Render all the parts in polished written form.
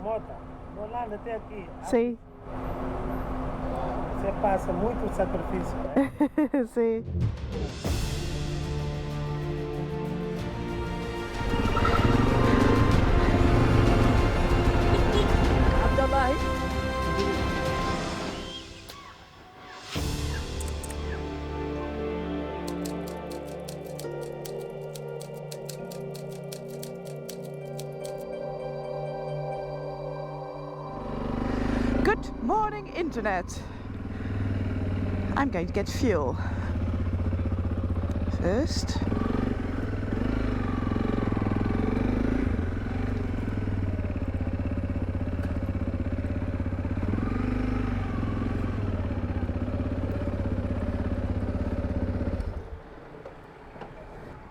Mota, Holanda até aqui. Sim. Você passa muito sacrifício, né? Sim. Abdallah. Good morning, internet. I'm going to get fuel first.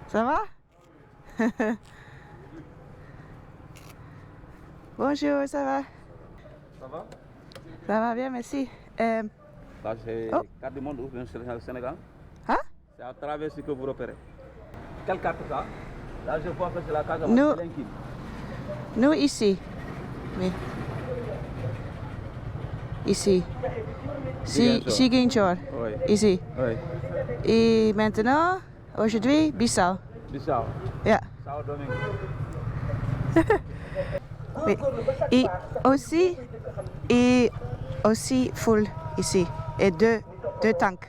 Ça va? Bonjour, ça va? Ça va? Ça va bien, merci. Là, c'est Oh. carte du monde ou bien Sénégal. Hein? C'est à travers ce que vous repérez. Quelle carte ça? Là, je vois que c'est la case Nous- de Nous ici. Oui. Ici. Ziguinchor. Ziguinchor. Oui. Ici. Oui. Et maintenant, aujourd'hui, Bissau. Bissau. Yeah. Sao Domingo. Oui. Et aussi full ici. Et deux tanks.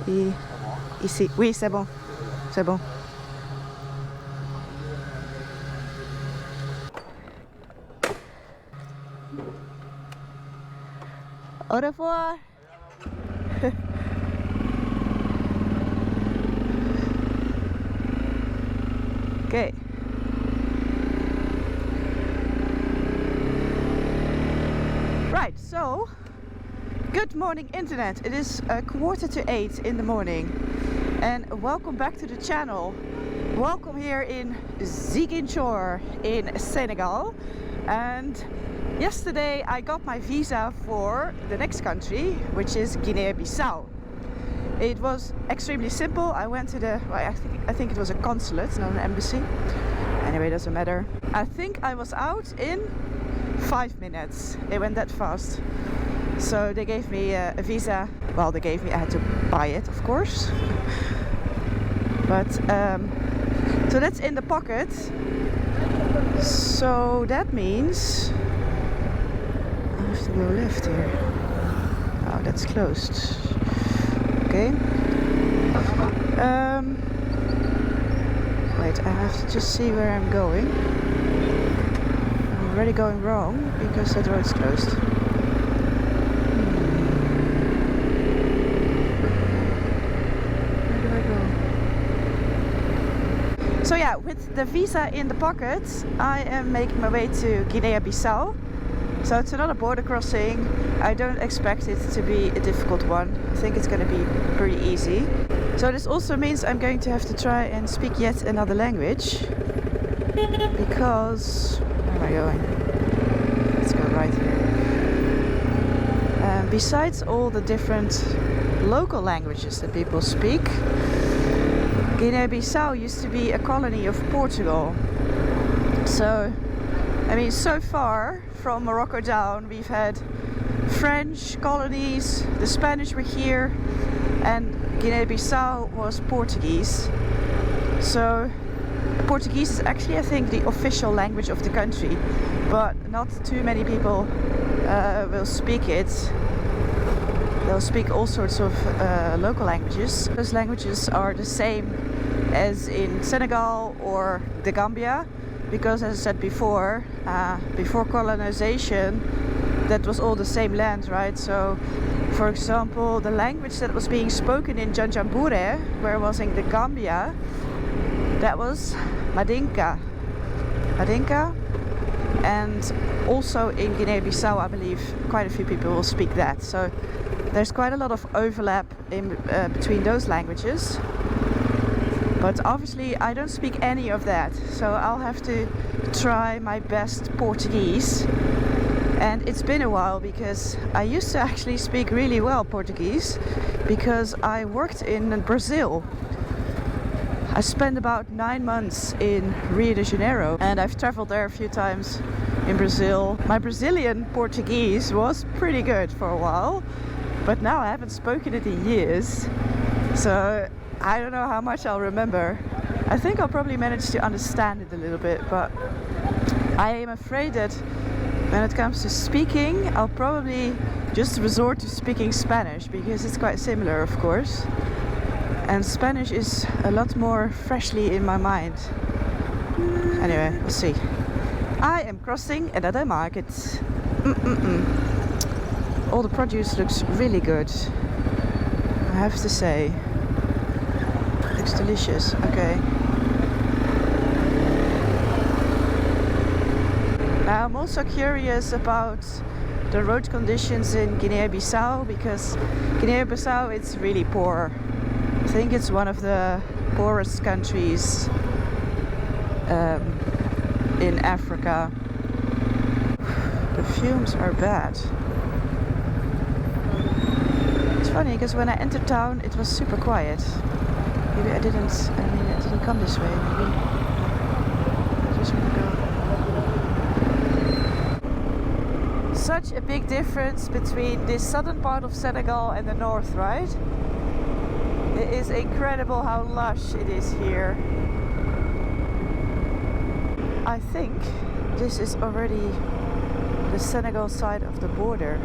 Et ici. Oui, c'est bon. C'est bon. Au revoir. Okay. Right, so good morning internet. It is 7:45 in the morning and welcome back to the channel. Welcome here in Ziguinchor in Senegal. And yesterday I got my visa for the next country, which is Guinea-Bissau. It was extremely simple. I went to the, well, I think it was a consulate, not an embassy. Anyway, doesn't matter. I think I was out in 5 minutes. It went that fast. So they gave me a visa. Well, they gave me, I had to buy it, of course. But, so that's in the pocket. So that means I have to go left here. Oh, that's closed. Okay. Wait, I have to just see where I'm going. I'm already going wrong because that road's closed. Where do I go? So yeah, with the visa in the pocket, I am making my way to Guinea-Bissau. So it's another border crossing. I don't expect it to be a difficult one. I think it's going to be pretty easy. So this also means I'm going to have to try and speak yet another language. Because, where am I going? Let's go right here. Besides all the different local languages that people speak, Guinea-Bissau used to be a colony of Portugal. So, I mean, so far from Morocco down, we've had French colonies, the Spanish were here, and Guinea-Bissau was Portuguese. So Portuguese is actually, I think, the official language of the country, but not too many people will speak it. They'll speak all sorts of local languages. Those languages are the same as in Senegal or the Gambia, because as I said before colonization, that was all the same land, right? So, for example, the language that was being spoken in Janjanbureh, where I was in the Gambia, that was Mandinka. And also in Guinea-Bissau, I believe quite a few people will speak that. So there's quite a lot of overlap in between those languages. But obviously I don't speak any of that, so I'll have to try my best Portuguese. And it's been a while because I used to actually speak really well Portuguese because I worked in Brazil I spent about 9 months in Rio de Janeiro, and I've traveled there a few times in Brazil. My Brazilian Portuguese was pretty good for a while, but now I haven't spoken it in years, so I don't know how much I'll remember. I think I'll probably manage to understand it a little bit, but I am afraid that when it comes to speaking, I'll probably just resort to speaking Spanish, because it's quite similar, of course. And Spanish is a lot more freshly in my mind. Anyway, we'll see. I am crossing another market. All the produce looks really good, I have to say. Looks delicious. Okay. Now I'm also curious about the road conditions in Guinea-Bissau, because Guinea-Bissau, it's really poor. I think it's one of the poorest countries in Africa. The fumes are bad. It's funny because when I entered town it was super quiet. Maybe I didn't come this way. Maybe I just want to go. Such a big difference between the southern part of Senegal and the north, right? It is incredible how lush it is here. I think this is already the Senegal side of the border.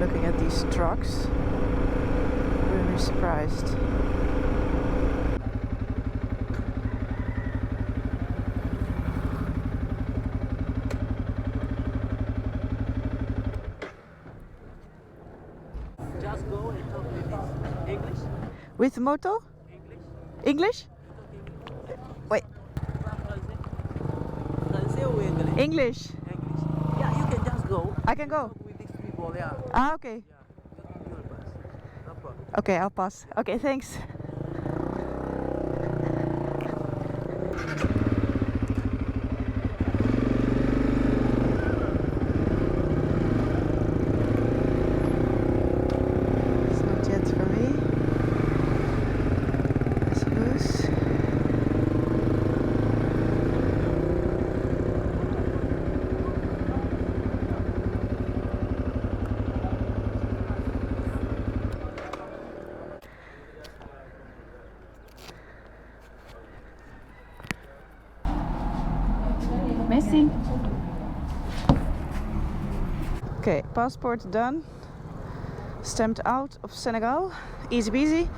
Looking at these trucks, really surprised. Just go and talk with English. With the moto? English? Wait. English. Yeah, you can just go. I can go. With these people, yeah. Ah, okay. No problem. Okay, I'll pass. Okay, thanks. It's not yet for me, I suppose. Merci. Okay, passport done. Stamped out of Senegal. Easy peasy.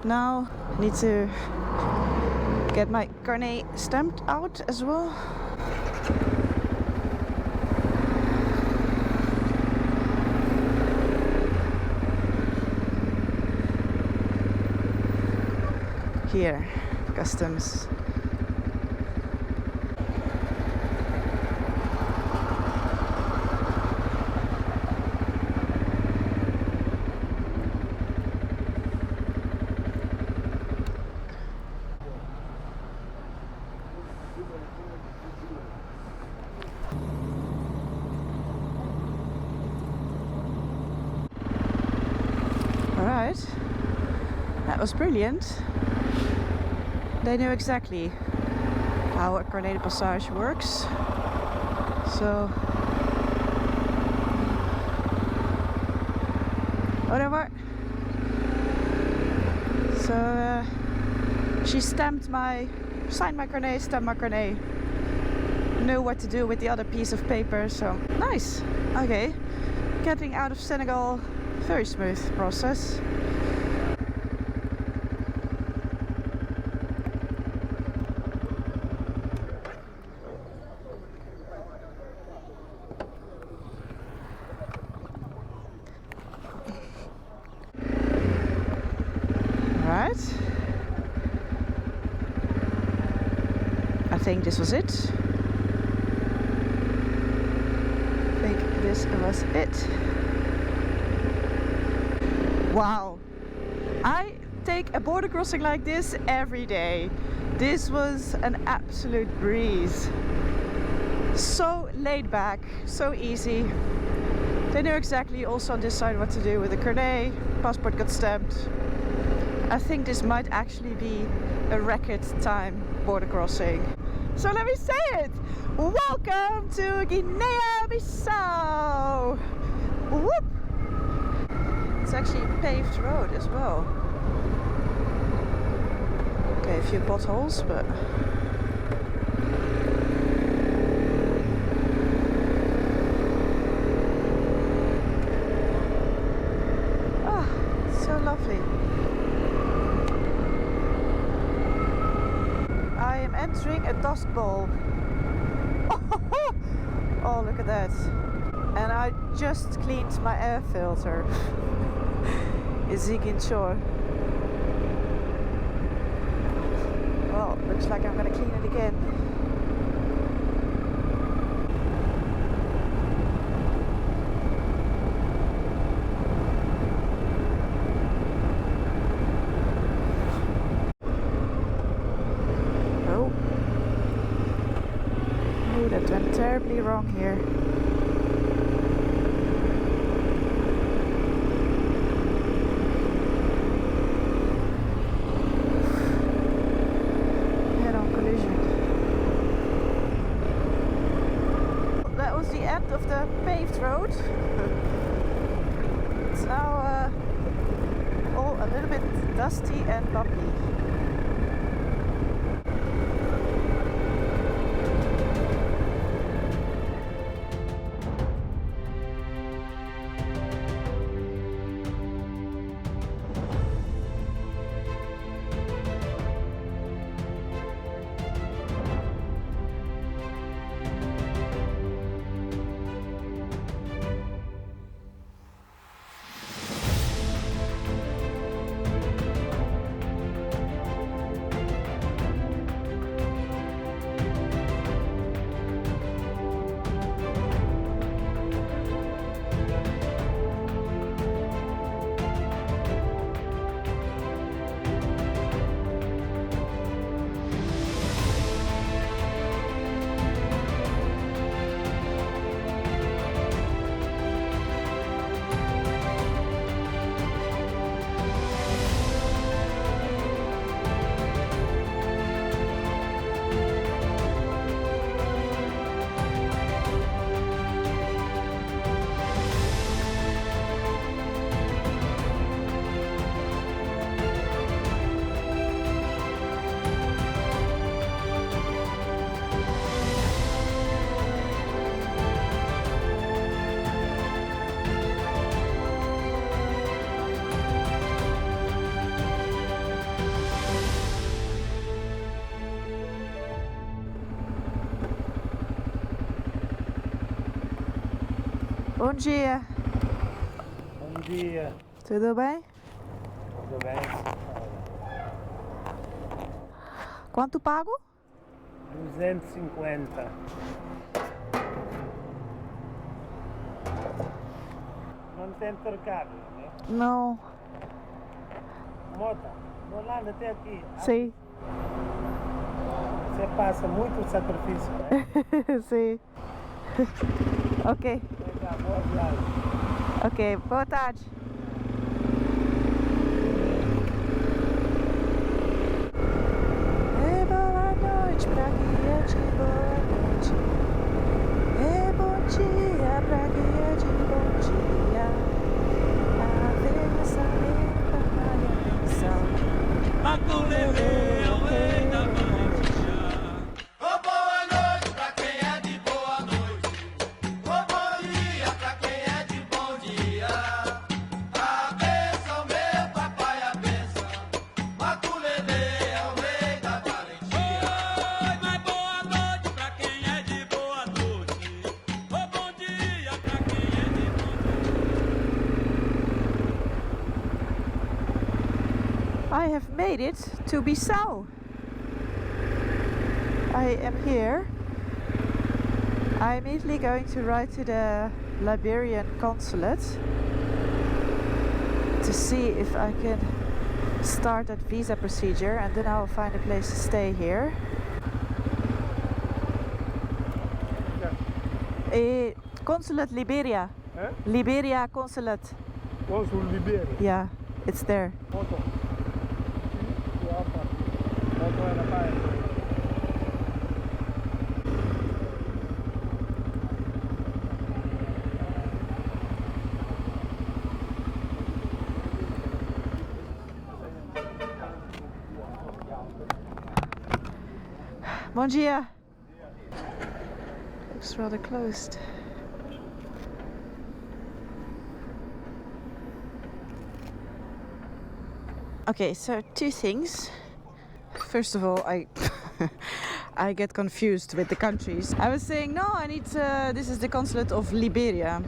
Now I need to get my carnet stamped out as well. Here, customs. Alright, that was brilliant. They knew exactly how a carnet de passage works. So, whatever. So, she signed my carnet, stamped my carnet. Knew what to do with the other piece of paper, so nice. Okay, getting out of Senegal, very smooth process. Right. I think this was it. I think this was it. Wow. I take a border crossing like this every day. This was an absolute breeze. So laid back, so easy. They knew exactly also on this side what to do with the carnet. Passport got stamped. I think this might actually be a record time border crossing. So let me say it! Welcome to Guinea-Bissau! Whoop! It's actually a paved road as well. Okay, a few potholes, but... Ah, so lovely. I am entering a dust bowl. Oh, look at that. And I just cleaned my air filter. In Ziguinchor. Well, looks like I'm gonna clean it again. Oh, that went terribly wrong here. Of the paved road. It's now all a little bit dusty and bumpy. Bom dia. Bom dia. Tudo bem? Tudo bem? Quanto pago? 250. Não tem trocado, né? Não. Mota, do lado até aqui. Sim. Você passa muito sacrifício, né? Sim. Ok. Boa viagem. Ok, boa tarde. É boa noite pra quem é de boa noite. É bom dia pra quem é de bom dia. Avença lenta, vai atenção. Maculele é o rei da valentia. Oh, boa noite pra quem é de boa noite. Oh, bom dia pra quem é de bom dia. A benção, meu papai, a benção. Maculele é o rei da valentia. Oi, mas boa noite pra quem é de boa noite. Oh, bom dia pra quem é de bom dia. I have made it to Bissau. I am here. I'm immediately going to ride to the Liberian consulate to see if I can start that visa procedure, and then I'll find a place to stay here. Consulate Liberia. Huh? Liberia consulate. Consul Liberia. Yeah, it's there. Foto. era pai. Bom dia. Looks rather closed. Okay, so two things. First of all, I get confused with the countries. I was saying, no, I need this is the consulate of Liberia,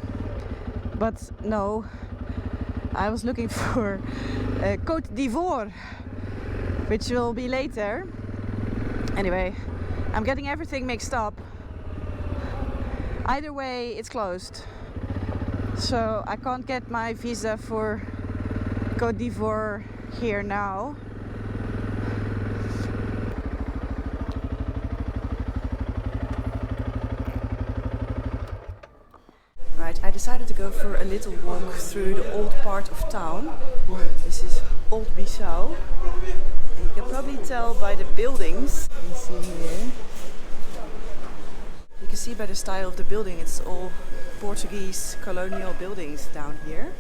but no, I was looking for Côte d'Ivoire, which will be later. Anyway, I'm getting everything mixed up. Either way, it's closed, so I can't get my visa for Côte d'Ivoire here now. Right, I decided to go for a little walk through the old part of town. This is Old Bissau. And you can probably tell by the buildings. You see here. You can see by the style of the building, it's all Portuguese colonial buildings down here.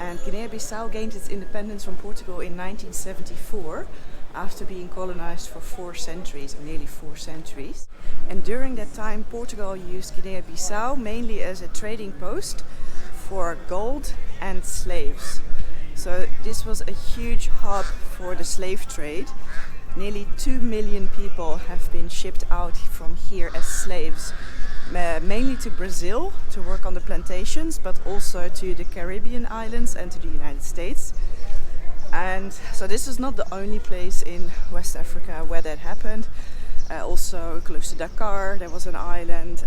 And Guinea-Bissau gained its independence from Portugal in 1974 after being colonized for 4 centuries, or nearly 4 centuries. And during that time, Portugal used Guinea-Bissau mainly as a trading post for gold and slaves. So this was a huge hub for the slave trade. Nearly 2 million people have been shipped out from here as slaves, mainly to Brazil to work on the plantations, but also to the Caribbean islands and to the United States. And so this is not the only place in West Africa where that happened. Also close to Dakar, there was an island,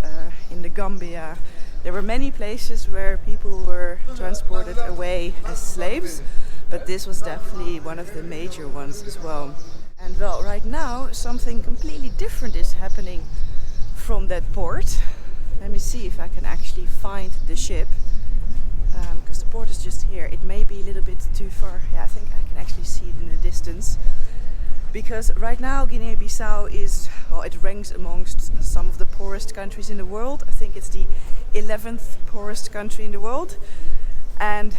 in the Gambia. There were many places where people were transported away as slaves, but this was definitely one of the major ones as well. And well, right now something completely different is happening from that port. Let me see if I can actually find the ship, because the port is just here. It may be a little bit too far. Yeah, I think I can actually see it in the distance. Because right now Guinea-Bissau is, well, it ranks amongst some of the poorest countries in the world. I think it's the 11th poorest country in the world. And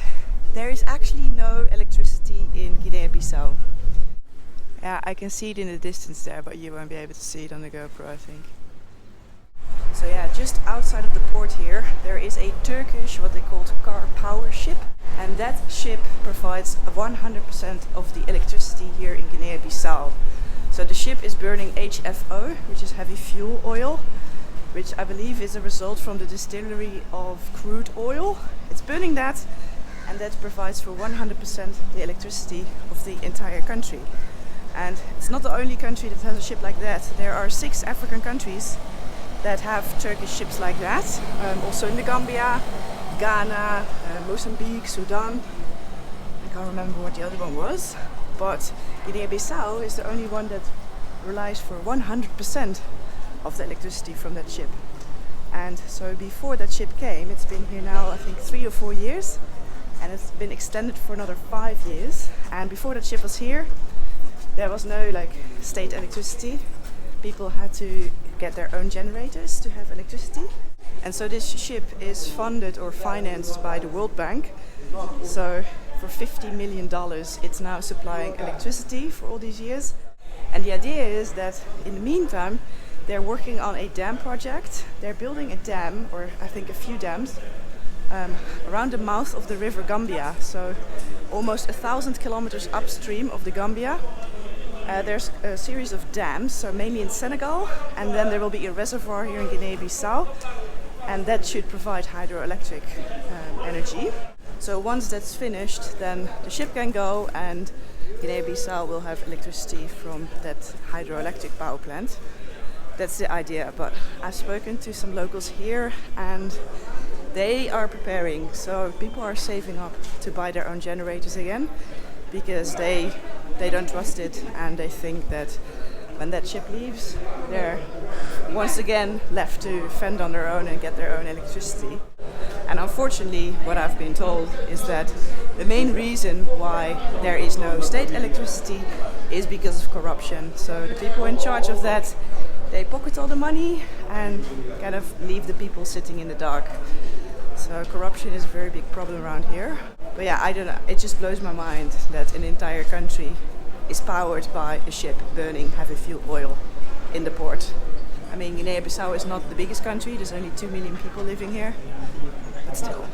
there is actually no electricity in Guinea-Bissau. Yeah, I can see it in the distance there, but you won't be able to see it on the GoPro, I think. So yeah, just outside of the port here, there is a Turkish, what they call car power ship. And that ship provides 100% of the electricity here in Guinea-Bissau. So the ship is burning HFO, which is heavy fuel oil, which I believe is a result from the distillery of crude oil. It's burning that, and that provides for 100% the electricity of the entire country. And it's not the only country that has a ship like that. There are 6 African countries that have Turkish ships like that. Also in the Gambia, Ghana, Mozambique, Sudan. I can't remember what the other one was. But Guinea-Bissau is the only one that relies for 100% of the electricity from that ship. And so before that ship came, it's been here now I think 3 or 4 years, and it's been extended for another 5 years. And before that ship was here, there was no state electricity. People had to get their own generators to have electricity. And so this ship is funded or financed by the World Bank. So for $50 million it's now supplying electricity for all these years. And the idea is that in the meantime they're working on a dam project. They're building a dam, or I think a few dams, around the mouth of the river Gambia. So almost 1,000 kilometers upstream of the Gambia. There's a series of dams, so mainly in Senegal, and then there will be a reservoir here in Guinea-Bissau, and that should provide hydroelectric energy. So once that's finished, then the ship can go and Guinea-Bissau will have electricity from that hydroelectric power plant. That's the idea, but I've spoken to some locals here and they are preparing, so people are saving up to buy their own generators again, because they don't trust it, and they think that when that ship leaves, they're once again left to fend on their own and get their own electricity. And unfortunately, what I've been told is that the main reason why there is no state electricity is because of corruption. So the people in charge of that, they pocket all the money and kind of leave the people sitting in the dark. So corruption is a very big problem around here. But yeah, I don't know, it just blows my mind that an entire country is powered by a ship burning heavy fuel oil in the port. I mean, Guinea-Bissau is not the biggest country, there's only 2 million people living here, but still.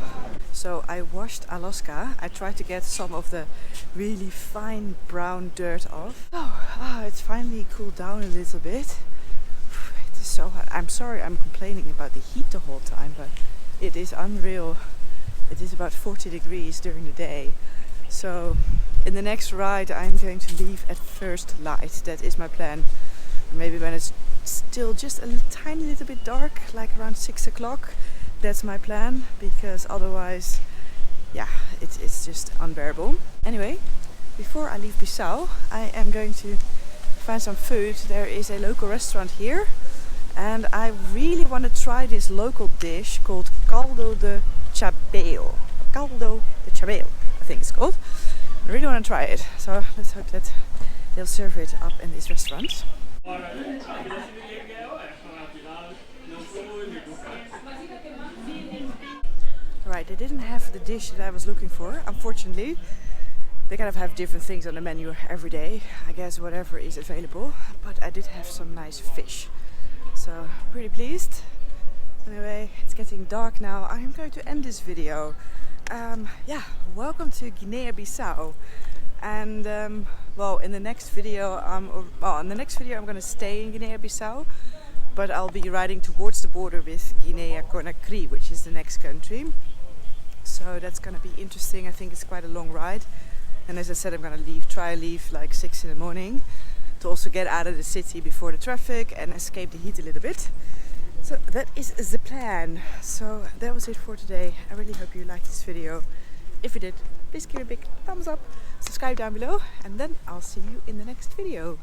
So I washed Alaska. I tried to get some of the really fine brown dirt off. It's finally cooled down a little bit. It is so hot. I'm sorry I'm complaining about the heat the whole time, but it is unreal. It is about 40 degrees during the day. So in the next ride I'm going to leave at first light. That is my plan. Maybe when it's still just a tiny little bit dark, like around 6 o'clock. That's my plan, because otherwise, yeah, it's just unbearable. Anyway, before I leave Bissau, I am going to find some food. There is a local restaurant here, and I really want to try this local dish called caldo de cabello. Caldo de cabello, I think it's called. I really want to try it, so let's hope that they'll serve it up in this restaurant. Right, they didn't have the dish that I was looking for, unfortunately. They kind of have different things on the menu every day, I guess whatever is available. But I did have some nice fish, so pretty pleased. Anyway, it's getting dark now. I'm going to end this video. Yeah, welcome to Guinea-Bissau. And well, in the next video, I'm going to stay in Guinea-Bissau, but I'll be riding towards the border with Guinea-Conakry, which is the next country. So that's going to be interesting. I think it's quite a long ride. And as I said, I'm going to try to leave like 6 in the morning to also get out of the city before the traffic and escape the heat a little bit. So that is the plan. So that was it for today. I really hope you liked this video. If you did, please give it a big thumbs up, subscribe down below, and then I'll see you in the next video.